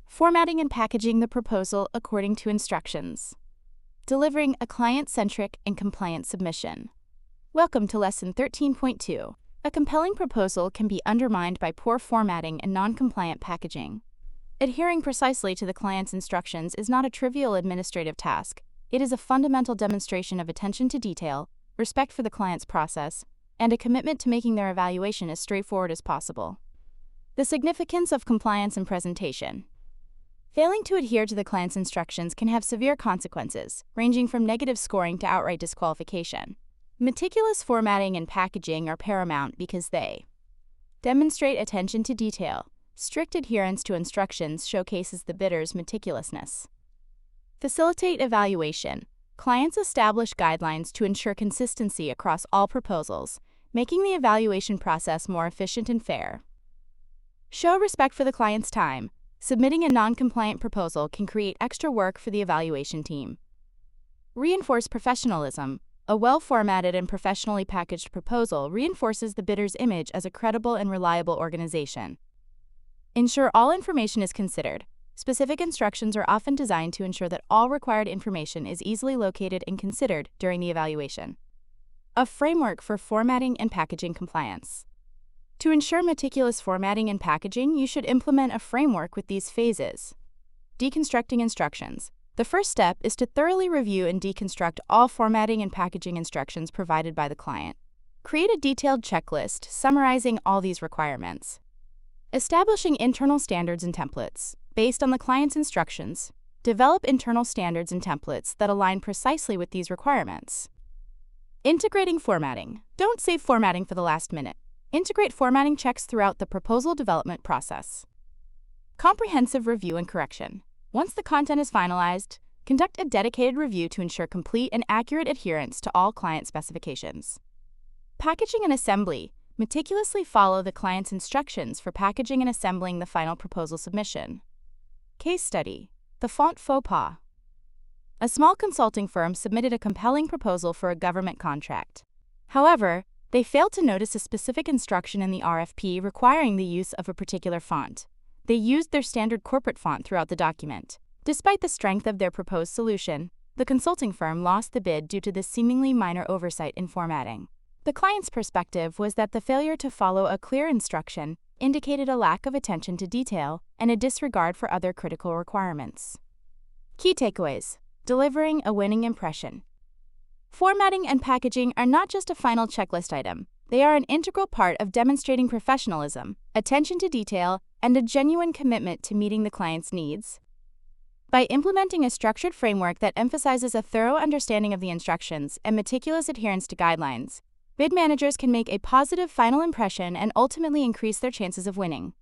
Formatting and packaging the proposal according to instructions. Delivering a client-centric and compliant submission. Welcome to Lesson 13.2. A compelling proposal can be undermined by poor formatting and non-compliant packaging. Adhering precisely to the client's instructions is not a trivial administrative task. It is a fundamental demonstration of attention to detail, respect for the client's process, and a commitment to making their evaluation as straightforward as possible. The significance of compliance and presentation. Failing to adhere to the client's instructions can have severe consequences, ranging from negative scoring to outright disqualification. Meticulous formatting and packaging are paramount because they demonstrate attention to detail. Strict adherence to instructions showcases the bidder's meticulousness. Facilitate evaluation. Clients establish guidelines to ensure consistency across all proposals, making the evaluation process more efficient and fair. Show respect for the client's time. Submitting a non-compliant proposal can create extra work for the evaluation team. Reinforce professionalism. A well-formatted and professionally packaged proposal reinforces the bidder's image as a credible and reliable organization. Ensure all information is considered. Specific instructions are often designed to ensure that all required information is easily located and considered during the evaluation. A framework for formatting and packaging compliance. To ensure meticulous formatting and packaging, you should implement a framework with these phases. Deconstructing instructions. The first step is to thoroughly review and deconstruct all formatting and packaging instructions provided by the client. Create a detailed checklist summarizing all these requirements. Establishing internal standards and templates. Based on the client's instructions, develop internal standards and templates that align precisely with these requirements. Integrating formatting. Don't save formatting for the last minute. Integrate formatting checks throughout the proposal development process. Comprehensive review and correction. Once the content is finalized, conduct a dedicated review to ensure complete and accurate adherence to all client specifications. Packaging and assembly. Meticulously follow the client's instructions for packaging and assembling the final proposal submission. Case study. The Font Faux Pas. A small consulting firm submitted a compelling proposal for a government contract. However, they failed to notice a specific instruction in the RFP requiring the use of a particular font. They used their standard corporate font throughout the document. Despite the strength of their proposed solution, the consulting firm lost the bid due to this seemingly minor oversight in formatting. The client's perspective was that the failure to follow a clear instruction indicated a lack of attention to detail and a disregard for other critical requirements. Key takeaways. Delivering a winning impression. Formatting and packaging are not just a final checklist item. They are an integral part of demonstrating professionalism, attention to detail, and a genuine commitment to meeting the client's needs. By implementing a structured framework that emphasizes a thorough understanding of the instructions and meticulous adherence to guidelines, bid managers can make a positive final impression and ultimately increase their chances of winning.